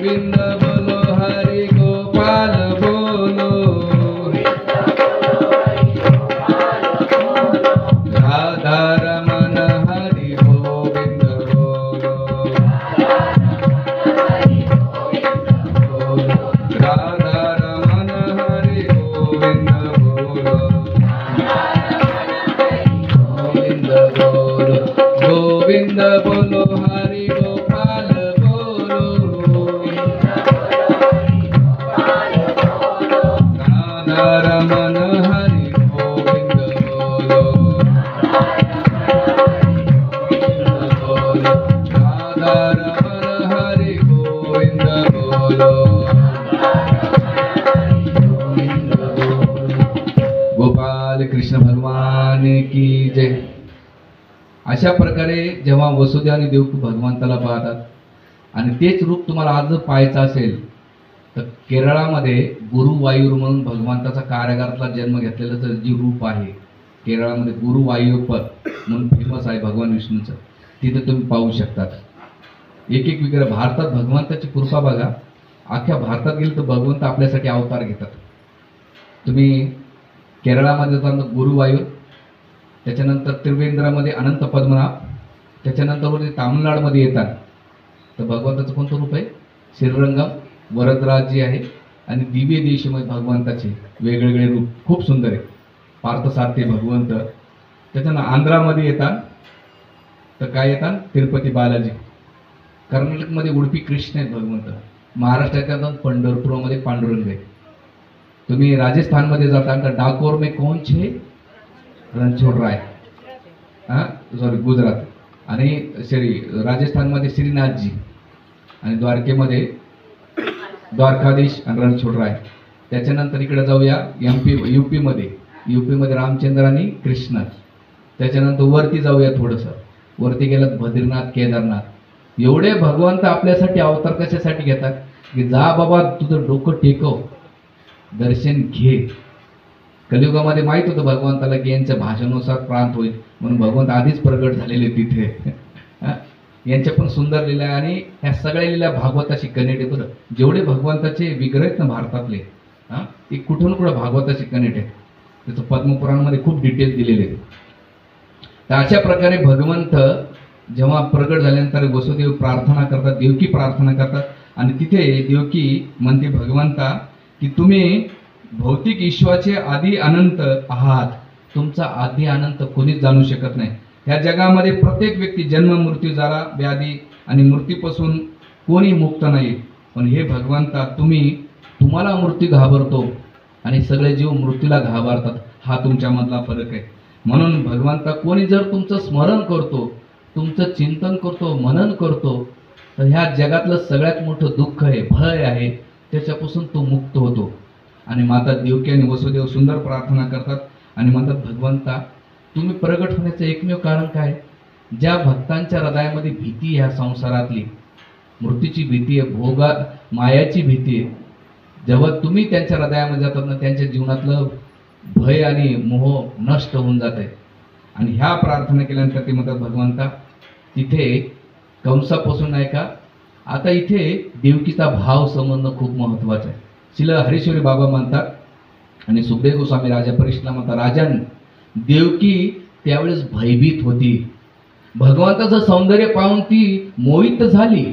गोविंद बोलो हरि गोपाल बोलो राधा रमन हरि गोविंद बोलो राधा रमन हरि गोविंद बोलो गोविंद बोलो हरि गोपाल बोलो राधा रमन हरि गोविंद बोलो राधा रमन हरि गोविंद बोलो गोपाल कृष्ण भगवान की जय। अशा प्रकारे जेव्हा वसुदेव आणि देवकी भगवंताला पाहतात आणि तेच रूप तुम्हाला आज जर पाहायचं असेल तर केरळामध्ये गुरुवायूर म्हणून भगवंताचा कारागृहातला जन्म घेतलेलं जर जे रूप आहे केरळामध्ये गुरुवायूरपर म्हणून फेमस आहे भगवान विष्णूचं, तिथे तुम्ही पाहू शकतात। एक एक विग्रह भारतात भगवंताची कृपा बघा, अख्ख्या भारतात गेलं तर भगवंत आपल्यासाठी अवतार घेतात। तुम्ही केरळामध्ये जाताना गुरुवायूर, त्याच्यानंतर त्रिवेंद्रामध्ये अनंत पद्मनाभ, त्याच्यानंतर वरती तामिळनाडूमध्ये येतात तर भगवंताचं कोणतं रूप आहे? श्रीरंगम, वरदराज जी आहे आणि दिव्य देशमय भगवंताचे वेगवेगळे रूप खूप सुंदर आहे। पार्थसारथे भगवंत, त्याच्यानं आंध्रामध्ये येतात तर काय येतात? तिरुपती बालाजी, कर्नाटकमध्ये उडुपी कृष्ण आहेत भगवंत, महाराष्ट्रात येतात पंढरपूरमध्ये पांडुरंग आहे। तुम्ही राजस्थानमध्ये जाता तर डाकोर में कौन छे? रणछोड राय, सॉरी गुजरात, आणि राजस्थानमध्ये श्रीनाथजी आणि द्वारकेमध्ये द्वारकाधीश आणि रणछोड राय। त्याच्यानंतर इकडे जाऊया यूपीमध्ये रामचंद्र आणि कृष्ण। त्याच्यानंतर वरती जाऊया थोडंसं, वरती गेलं बद्रीनाथ केदारनाथ। एवढे भगवंत आपल्यासाठी अवतार कशासाठी घेतात की जा बाबा तुझं डोकं टेकव, दर्शन घे। कलियुगामध्ये माहित होतं भगवंताला की यांच्या भाषेनुसार प्रांत होईल म्हणून भगवंत आधीच प्रगट झालेले तिथे। यांच्या पण सुंदर लीला आहे आणि ह्या सगळ्या लीला भागवताशी कनेक्ट आहे। बरं जेवढे भगवंताचे विग्रह आहेत ना भारतातले, ते कुठून कुठं भागवताशी कनेक्ट आहे, त्याचं पद्मपुराणमध्ये खूप डिटेल दिलेले आहेत। तर अशा प्रकारे भगवंत जेव्हा प्रगट झाल्यानंतर वसुदेव प्रार्थना करतात, देवकी प्रार्थना करतात आणि तिथे देवकी म्हणते भगवंता की तुम्ही भौतिक ईश्वराचे आदी अनंत आहात, तुमचा आदी अनंत कोणीच जाणू शकत नाही। ह्या जगामध्ये प्रत्येक व्यक्ती जन्म मृत्यू जरा व्याधी आणि मृत्यूपासून कोणी मुक्त नाही, पण हे भगवंता तुम्हाला मृत्यू घाबरतो आणि सगळे जीव मृत्यूला घाबरतात, हा तुमच्यामधला फरक आहे। म्हणून भगवंता कोणी जर तुमचं स्मरण करतो, तुमचं चिंतन करतो, मनन करतो तर ह्या जगातलं सगळ्यात मोठं दुःख आहे, भय आहे, त्याच्यापासून तो मुक्त होतो। आणि माता देवकी आणि वसुदेव सुंदर प्रार्थना करतात आणि म्हणतात भगवंता तुम्ही प्रगट होण्याचं एकमेव कारण काय? ज्या भक्तांच्या हृदयामध्ये भीती ह्या संसारातली मृत्यूची भीती आहे, भोगा मायाची भीती आहे, जेव्हा तुम्ही त्यांच्या हृदयामध्ये जातात ना त्यांच्या जीवनातलं भय आणि मोह नष्ट होऊन जाते। आणि ह्या प्रार्थना केल्यानंतर ते म्हणतात भगवंता तिथे कंसापासून नाही का, आता इथे देवकीचा भाव संबंध खूप महत्त्वाचा आहे। श्रील हरीश्वरी बाबा म्हणतात आणि सुखदेव गोस्वामी राजा परीक्षेला म्हणतात राजन देवकी त्यावेळेस भयभीत होती, भगवंताचं सौंदर्य पाहून ती मोहित झाली,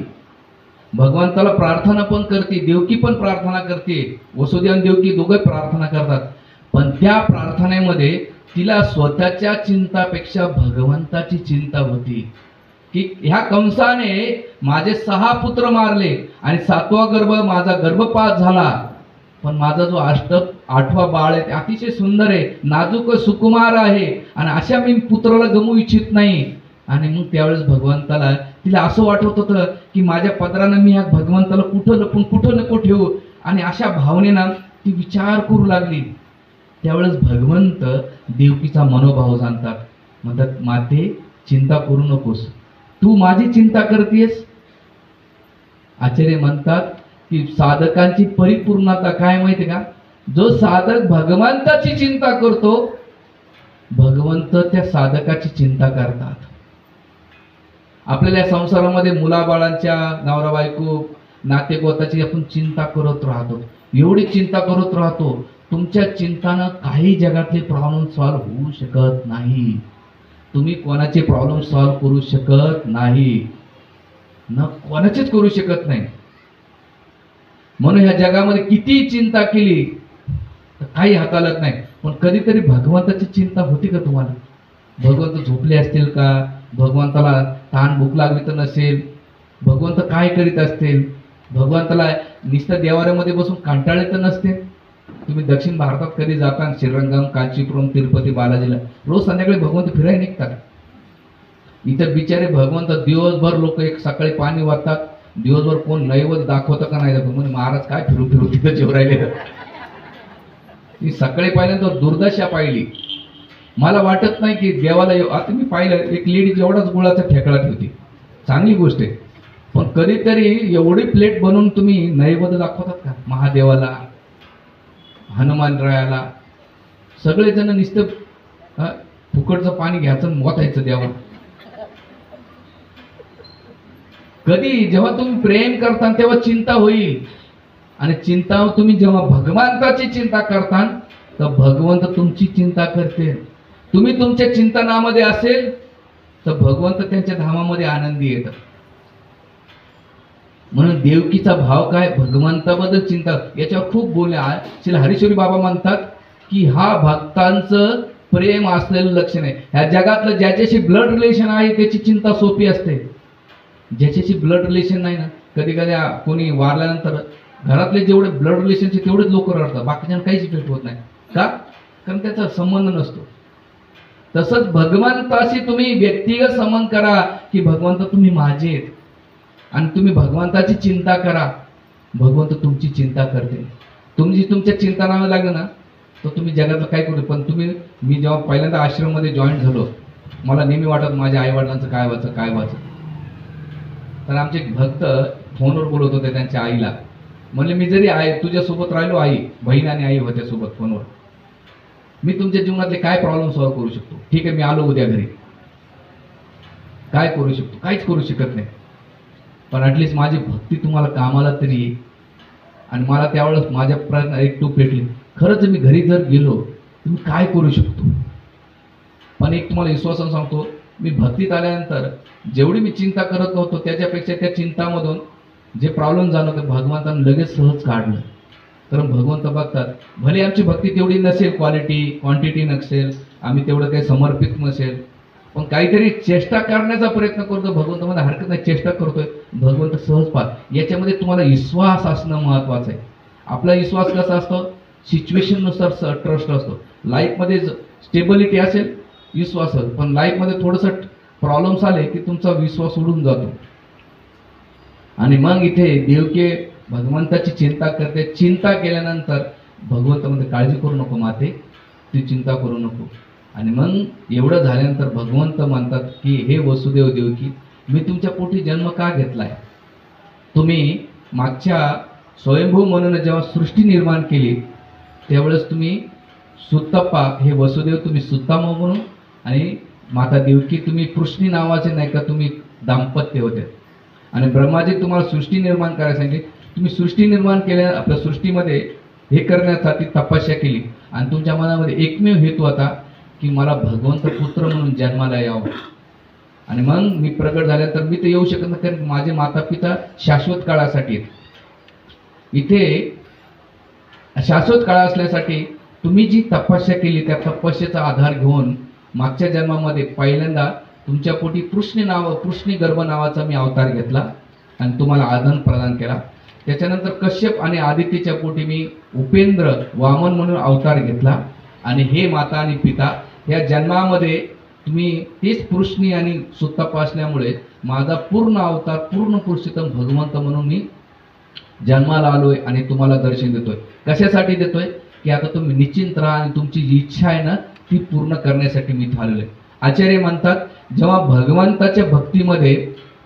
भगवंताला प्रार्थना पण करते, देवकी पण प्रार्थना करते, वसुदेव आणि देवकी दोघे प्रार्थना करतात, पण त्या प्रार्थनेमध्ये तिला स्वतःच्या चिंतापेक्षा भगवंताची चिंता होती की ह्या कंसाने माझे 6 पुत्र मारले आणि 7वा गर्भ माझा गर्भपात झाला, पण माझा जो 8वा बाळ आहे ते अतिशय सुंदर आहे, नाजूक सुकुमार आहे आणि अशा मी पुत्राला गमवू इच्छित नाही। आणि मग त्यावेळेस भगवंताला तिला असं वाटत होतं की माझ्या पदरानं मी ह्या भगवंताला कुठं लपून कुठं नको ठेवू, आणि अशा भावनेनं ती विचार करू लागली। त्यावेळेस भगवंत देवकीचा मनोभाव जाणतात, म्हणतात माते चिंता करू नकोस, तू माझी चिंता करतेस। आचार्य म्हणतात की साधकांची परिपूर्णता काय माहिती का, जो साधक भगवंताची चिंता करतो भगवंत त्या साधकाची चिंता करतात। आपल्याला संसारामध्ये मुलाबाळांच्या, नवरा बायको नातेगोताची आपण चिंता करत राहतो, एवढी चिंता करत राहतो, तुमच्या चिंतानं काही जगातले प्रॉब्लेम सॉल्व्ह होऊ शकत नाही. तुम्ही कोणाचे प्रॉब्लेम सॉल्व्ह करू शकत नाही, न कोणाचेच करू शकत नाही. म्हणून ह्या जगामध्ये किती चिंता केली तर काही हाताळत नाही. पण कधीतरी भगवंताची चिंता होती का तुम्हाला? भगवंत झोपले असतील का? भगवंताला तहान भूक लागली तर नसेल? भगवंत काय करीत असतील? भगवंताला नुसतं देवाऱ्यामध्ये बसून कंटाळे तर नसते? तुम्ही दक्षिण भारतात कधी जाता, श्रीरंगम, कांचीपुरम, तिरुपती, बालाजीला, रोज संध्याकाळी भगवंत फिरायला निघतात. इथं बिचारे भगवंत दिवसभर लोक एक सकाळी पाणी वाटतात, दिवसभर कोण नैवत दाखवतं का नाही दाखवत, म्हणजे महाराज काय फिरू फिरू तिथं जेव राहिले. मी सकाळी पाहिल्यानंतर दुर्दशा पाहिली. मला वाटत नाही की देवाला आता मी पाहिलं एक लेडीज एवढाच गुळाचा ठेकळा ठेवते, चांगली गोष्ट आहे. पण कधीतरी एवढी प्लेट बनवून तुम्ही नैवेद्य दाखवतात का महादेवाला, हनुमानरायाला? सगळेजण नुसतं फुकटचं पाणी घ्यायचं, मोतायचं देवा. कधी जेव्हा तुम्ही प्रेम करता तेव्हा चिंता होईल, आणि चिंता तुम्ही जेव्हा भगवंताची चिंता करता तर भगवंत तुमची चिंता करते. तुम्ही तुमच्या चिंतनामध्ये असेल तर भगवंत त्यांच्या धामामध्ये आनंदी येतात. म्हणून देवकीचा भाव काय? भगवंताबद्दल चिंता. याच्यावर खूप बोलणे. श्री हरीश्वरी बाबा म्हणतात की हा भक्तांचं प्रेम असलेलं लक्षण आहे. ह्या जगातलं ज्याच्याशी ब्लड रिलेशन आहे त्याची चिंता सोपी असते. ज्याच्याशी ब्लड रिलेशन नाही ना, कधी कधी कोणी वारल्यानंतर घरातले जेवढे ब्लड रिलेशनचे तेवढेच लोक रडतात, बाकीच्या काहीच इफेक्ट होत नाही. का? कारण त्याचा संबंध नसतो. तसंच भगवंताशी तुम्ही व्यक्तिगत संबंध करा की भगवंत तुम्ही माझे आहेत, आणि तुम्ही भगवंताची चिंता करा, भगवंत तुमची चिंता करते. तुम्ही तुमच्या चिंतनाला लागलं ना तर तुम्ही जगातलं काय करू. पण मी जेव्हा पहिल्यांदा आश्रममध्ये जॉईन झालो, मला नेहमी वाटत माझ्या आई वडिलांचं काय व्हायचं. तर आमचे एक भक्त फोनवर बोलत होते त्यांच्या आईला. म्हणले मी जरी तुझ्यासोबत राहिलो, आई बहीण आणि आई होत्या सोबत फोनवर, मी तुमच्या जीवनातले काय प्रॉब्लेम सॉल्व्ह करू शकतो? ठीक आहे, मी आलो उद्या घरी, काय करू शकतो? काहीच करू शकत नाही. पण ॲटलिस्ट माझी भक्ती तुम्हाला कामाला तरी येईल. आणि मला त्यावेळेस माझ्या प्रयत्न एक टूप भेटली. खरंच मी घरी जर गेलो तर मी काय करू शकतो? पण एक तुम्हाला विश्वासानं सांगतो, मी भक्तीत आल्यानंतर जेवढी मी चिंता करत नव्हतो त्याच्यापेक्षा त्या चिंतामधून जे प्रॉब्लेम जाणवते भगवंतानं लगेच सहज काढलं. कारण भगवंत बघतात, भले आमची भक्ती तेवढी नसेल, क्वांटिटी नसेल, आम्ही तेवढं काही समर्पित नसेल, पण काहीतरी चेष्टा करण्याचा प्रयत्न करतो. भगवंत मला हरकत नाही, चेष्टा करतोय, भगवंत सहज पाहत. याच्यामध्ये तुम्हाला विश्वास असणं महत्वाचं आहे. आपला विश्वास कसा असतो? सिच्युएशननुसार ट्रस्ट असतो. लाईफमध्ये स्टेबिलिटी असेल, विश्वास असेल, पण लाईफमध्ये थोडंसं प्रॉब्लेम्स आले की तुमचा विश्वास उडून जातो. आणि मग इथे देवके भगवंताची चिंता करते. चिंता केल्यानंतर भगवंत म्हणते काळजी करू नको माते, ती चिंता करू नको. आणि मग एवढं झाल्यानंतर भगवंत म्हणतात की हे वसुदेव देवकी, मी तुमच्या पोटी जन्म का घेतलाय? तुम्ही मागच्या स्वयंभू म्हणून जेव्हा सृष्टी निर्माण केली त्यावेळेस तुम्ही सुत्तप्पा हे वसुदेव तुम्ही सुत्तामा म्हणून, आणि माता देवकी तुम्ही कृष्णी नावाचे नाही का तुम्ही दाम्पत्य होते. आणि ब्रह्माजी तुम्हाला सृष्टी निर्माण करायला सांगितली. तुम्ही सृष्टी निर्माण केल्या, आपल्या सृष्टीमध्ये हे करण्यासाठी तपस्या केली, आणि तुमच्या मनामध्ये एकमेव हेतू होता की मला भगवंत पुत्र म्हणून जन्माला यावं. आणि मग मी प्रगट झाल्यानंतर मी तर येऊ शकत नाही, कारण माझे माता पिता शाश्वत काळासाठी आहेत. इथे शाश्वत काळ असल्यासाठी तुम्ही जी तपस्या केली त्या तपस्येचा आधार घेऊन मागच्या जन्मामध्ये पहिल्यांदा तुमच्या पोटी कृष्णी गर्भ नावाचा मी अवतार घेतला आणि तुम्हाला आनंद प्रदान केला. त्याच्यानंतर कश्यप आणि आदित्यच्या पोटी मी उपेंद्र वामन म्हणून अवतार घेतला. आणि हे माता आणि पिता या जन्मामध्ये तुम्ही तेच कृष्णी आणि सुत्तप्पा असल्यामुळे माझा पूर्ण अवतार पूर्ण पुरुषोत्तम भगवंत म्हणून मी जन्माला आलोय आणि तुम्हाला दर्शन देतोय. कशासाठी देतोय? की आता तुम्ही निश्चिंत राहा आणि तुमची जी इच्छा आहे ना ती पूर्ण करण्यासाठी मी थांबलोय. आचार्य म्हणतात जेव्हा भगवंताच्या भक्तीमध्ये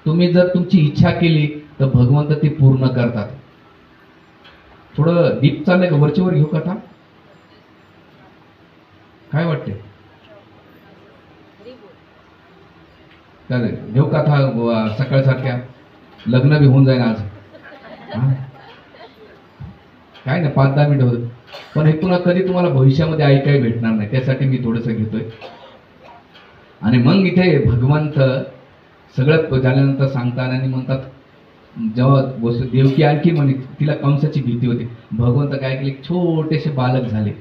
तुम्ही जर तुमची इच्छा केली तर भगवंत ती पूर्ण करतात. थोडं डीप चाललंय का? वरचेवर घेऊ कथा? काय वाटते? चालेल, घेऊ कथा सकाळसारख्या. लग्न बी होऊन जाईल आज. काय नाही 5-10 मिनिटं होत, पण हे पुन्हा कधी तुम्हाला भविष्यामध्ये ऐकाय भेटणार नाही, त्यासाठी मी थोडंसं घेतोय. आणि मग इथे भगवंत सगळं झाल्यानंतर सांगतात आणि म्हणतात, जेव्हा देवकी आणखी म्हणे तिला कंसाची भीती होती, भगवंत काय केले, छोटेसे बालक झाले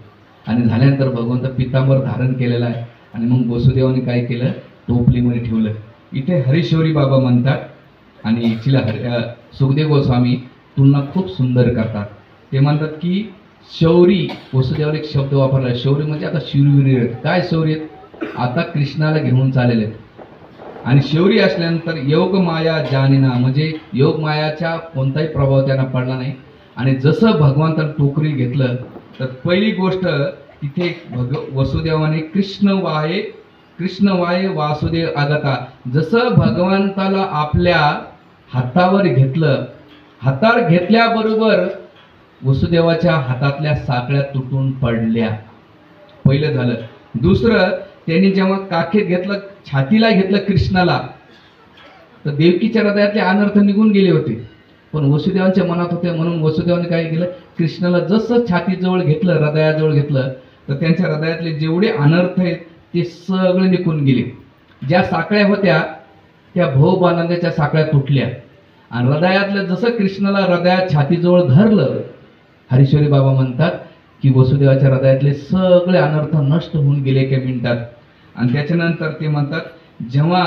आणि झाल्यानंतर भगवंत पितांबर धारण केलेला आहे आणि मग वसुदेवाने काय केलं, टोपलीमध्ये ठेवलं. इथे हरिशौरी बाबा म्हणतात आणि सुखदेव गोस्वामी तुलना खूप सुंदर करतात. ते म्हणतात की शौरी, वसुदेवाने एक शब्द वापरला, शौरी म्हणजे आता शूरवीर आहेत. काय शौर्य आहेत, आता कृष्णाला घेऊन चाललेले आहेत. आणि शौरी असल्यानंतर योग माया जाणीना, म्हणजे योग मायाचा कोणताही प्रभाव त्यांना पडला नाही. आणि जसं भगवंतानं टोकरी घेतलं तर पहिली गोष्ट तिथे वसुदेवाने कृष्ण वाये वासुदेव आगता, जसं भगवंताला आपल्या हातावर घेतलं, हातावर घेतल्याबरोबर वसुदेवाच्या हातातल्या साखळ्या तुटून पडल्या. पहिलं झालं. दुसरं, त्यांनी जेव्हा काखेत घेतलं, छातीला घेतलं कृष्णाला, तर देवकीच्या हृदयातले अनर्थ निघून गेले होते, पण वसुदेवांच्या मनात होते. म्हणून वसुदेवाने काय केलं, कृष्णाला जसं छातीजवळ घेतलं, हृदयाजवळ घेतलं, तर त्यांच्या हृदयातले जेवढे अनर्थ आहेत ते सगळे निघून गेले. ज्या साखळ्या होत्या त्या भवबानंदाच्या साखळ्या तुटल्या आणि हृदयातलं जसं कृष्णाला हृदयात छातीजवळ धरलं, हरीश्वरी बाबा म्हणतात की वसुदेवाच्या हृदयातले सगळे अनर्थ नष्ट होऊन गेले एका मिनिटात. आणि त्याच्यानंतर ते म्हणतात, जेव्हा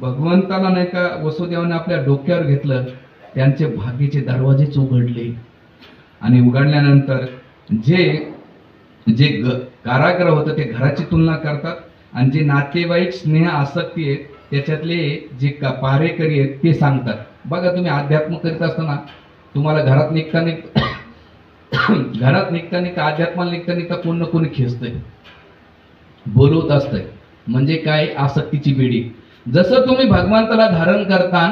भगवंताला नाही का वसुदेवाने आपल्या डोक्यावर घेतलं, त्यांचे भाग्याचे दरवाजेच उघडले. आणि उघडल्यानंतर जे जे कारागृह होतं ते घराची तुलना करतात आणि जे नातेवाईक स्नेह आसक्ती आहेत त्याच्यातले जे पारेकरी आहेत ते सांगतात. बघा, तुम्ही अध्यात्म करीत असताना तुम्हाला घरात निघता अध्यात्माला निघता कोण ना कोणी खेचतंय, बोलवत असतंय. म्हणजे काय, आसक्तीची बेडी. जसं तुम्ही भगवंताला धारण करता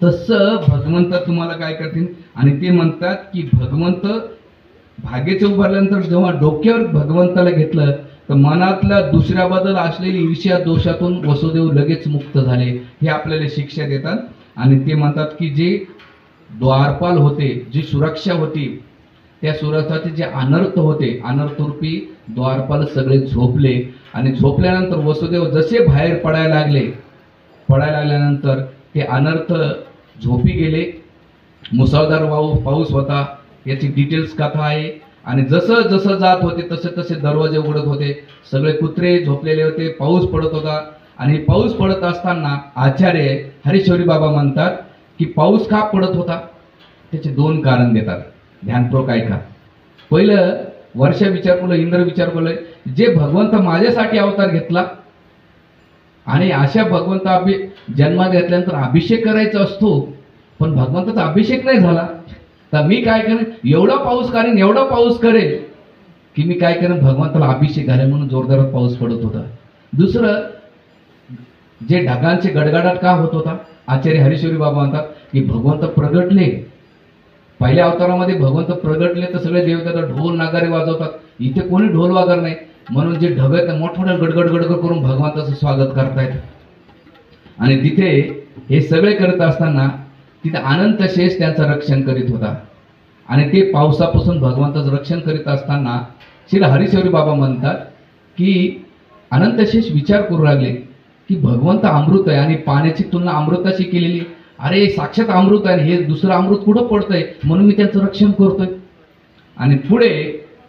तसं भगवंत तुम्हाला काय करतील. आणि ते म्हणतात की भगवंत भाग्याचे उभारल्यानंतर जेव्हा डोक्यावर भगवंताला घेतलं तर मनातल्या दुसऱ्याबद्दल असलेली ईर्ष्या दोषातून वसुदेव लगेच मुक्त झाले. हे आपल्याला शिक्षा देतात. आणि ते म्हणतात की जे द्वारपाल होते, जी सुरक्षा होती, त्या सुरक्षाचे जे अनर्थ होते, अनर्थरूपी द्वारपाल सगळे झोपले. आणि झोपल्यानंतर वसुदेव जसे बाहेर पडायला लागल्यानंतर ते अनर्थ झोपी गेले. मुसळधार पाऊस होता, याची डिटेल्स कथा आहे. आणि जसं जसं जात होते तसे तसे दरवाजे उघडत होते, सगळे कुत्रे झोपलेले होते, पाऊस पडत होता. आणि पाऊस पडत असताना आचार्य हरीश्वरी बाबा म्हणतात की पाऊस का पडत होता, त्याचे 2 कारण देतात. ध्यानपूर्वक ऐका. पहिलं, वर्षा विचार केलं, इंद्र विचार केलं, जे भगवंत माझ्यासाठी अवतार घेतला आणि अशा भगवंत जन्मात घेतल्यानंतर अभिषेक करायचा असतो, पण भगवंताचा अभिषेक नाही झाला, तर मी काय करेन, एवढा पाऊस करेल की मी काय करेन, भगवंताला अभिषेक घालेन. म्हणून जोरदारात पाऊस पडत होता. दुसरं, जे ढगांचे गडगडाट का होत होता, आचार्य हरीश्वरी बाबा म्हणतात की भगवंत प्रगटले. पहिल्या अवतारामध्ये भगवंत प्रगटले तर सगळे देवता ढोल नागारे वाजवतात, इथे कोणी ढोल वागर नाही. म्हणून जे ढग आहेत मोठमोठ्या गडगड गडगड करून भगवंताचं स्वागत करतायत. आणि तिथे हे सगळे करत असताना तिथे अनंत शेष त्यांचं रक्षण करीत होता. आणि ते पावसापासून भगवंताचं रक्षण करीत असताना श्री हरीश्वरी बाबा म्हणतात की अनंत शेष विचार करू लागले की भगवंत अमृत आहे आणि पाण्याची तुलना अमृताशी केलेली, अरे साक्षात अमृत आहे, हे दुसरं अमृत कुठं पडतंय, म्हणून मी त्यांचं रक्षण करतोय. आणि पुढे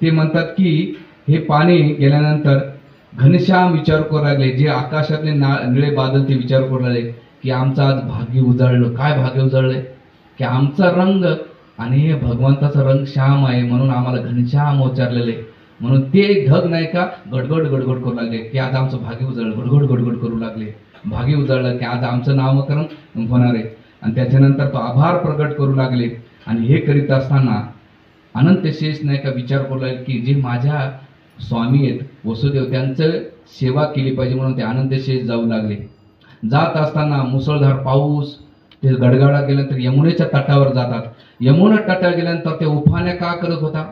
ते म्हणतात की हे पाणी गेल्यानंतर घनश्याम विचार करू लागले, जे आकाशातले निळे बादल ते विचार करू लागले की आमचं आज भाग्य उजळलं. काय भाग्य उजळलंय, की आमचा रंग आणि हे भगवंताचा रंग श्याम आहे, म्हणून आम्हाला घनश्याम उच्चारलेले. म्हणून ते ढग नाही का गडगड गडगड करू लागले की आज आमचं भाग्य उजळलं, गडगड गडगड करू लागले. भाग्य उजळलं की आज आमचं नामकरण होणार आहे. आणि त्याच्यानंतर तो आभार प्रगट करू लागले. आणि हे करीत असताना अनंत शेष नाही का विचार करू लागले की जे माझ्या स्वामी आहेत वसुदेव, त्यांचं सेवा केली पाहिजे, म्हणून ते अनंत शेष जाऊ लागले. जात असताना मुसळधार पाऊस, ते गडगडा गेल्यानंतर यमुनेच्या तटावर जातात. यमुना तटावर गेल्यानंतर ते उफाण्या का करत होता,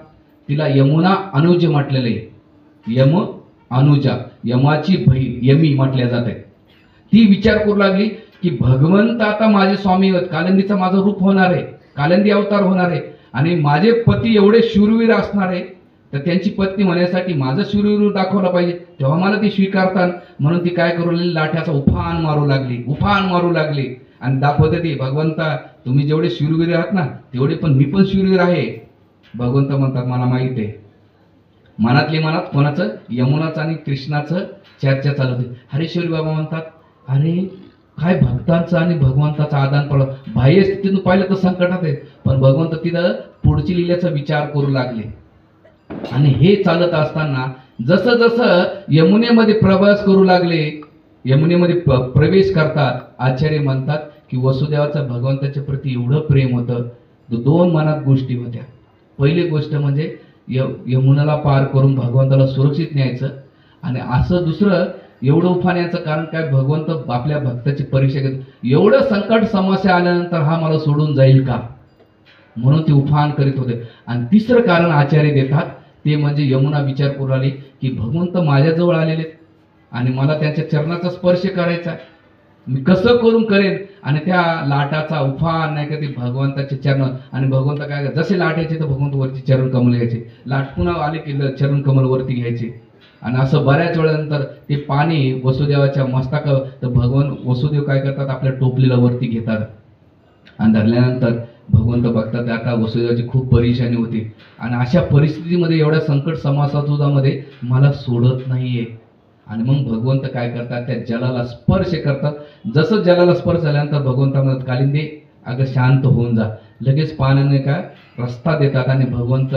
तिला यमुना अनुज म्हटलेले. यम अनुजा, यमाची बहीण यमी म्हटल्या जाते. ती विचार करू लागली की भगवंत आता माझे स्वामी आहेत, कालिंदीचं माझं रूप होणार आहे, कालिंदी अवतार होणार आहे आणि माझे पती एवढे शूरवीर असणार आहे, तर त्यांची पत्नी होण्यासाठी माझं शूरवीर दाखवलं पाहिजे, तेव्हा मला ती स्वीकारतात. म्हणून ती काय करू लागली, लाठ्याचा उफान मारू लागली आणि दाखवते ती, भगवंता तुम्ही जेवढे शूरवीर आहात ना तेवढे पण मी पण शूरवीर आहे. भगवंत म्हणतात मला माहित आहे. मनातली मनात कोणाचं, यमुनाचं आणि कृष्णाचं चर्चा चालू होती. हरेश्वरी बाबा म्हणतात अरे काय भक्तांचं आणि भगवंताचं आदान प्रदान, बाह्य स्थितीतून पाहिलं तर संकटात आहे, पण भगवंत तिथं पुढची लीलेचा विचार करू लागले. आणि हे चालत असताना जसं जसं यमुनेमध्ये प्रवास करू लागले, यमुनेमध्ये प्रवेश करतात, आचार्य म्हणतात की वसुदेवाचं भगवंताच्या प्रती एवढं प्रेम होतं. दोन मनात गोष्टी होत्या. पहिली गोष्ट म्हणजे यमुनाला पार करून भगवंताला सुरक्षित न्यायचं, आणि असं दुसरं एवढं उफाण्याचं कारण काय, भगवंत आपल्या भक्ताची परीक्षा घेत, एवढं संकट समस्या आल्यानंतर हा मला सोडून जाईल का, म्हणून ते उफान करीत होते. आणि तिसरं कारण आचार्य देतात ते म्हणजे यमुना विचार करू लागली की भगवंत माझ्याजवळ आलेले आणि मला त्यांच्या चरणाचा स्पर्श करायचा, मी कसं करून करेन. आणि त्या लाटाचा उफान नाही का ते भगवंताचे चरण, आणि भगवंत काय जसे लाटायचे तर भगवंत वरती चरण कमल घ्यायचे, लाट पुन्हा आले की चरण कमल वरती घ्यायचे. आणि असं बऱ्याच वेळानंतर ते पाणी वसुदेवाच्या मस्तकावर, तर भगवान वसुदेव काय करतात आपल्या टोपलीला वरती घेतात आणि धरल्यानंतर भगवंत बघतात आता वसुदेवाची खूप परेशानी होती आणि अशा परिस्थितीमध्ये एवढ्या संकट समासामध्ये मला सोडत नाहीये. आणि मग भगवंत काय करतात त्या जलाला स्पर्श करतात. जसं जलाला स्पर्श झाल्यानंतर भगवंता म्हणतात कालिंदी अगं शांत होऊन जा, लगेच पाण्याने काय रस्ता देतात आणि भगवंत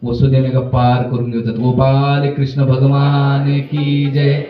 वसुदेवने का पार करून घेतात. गोपाल कृष्ण भगवान की जय.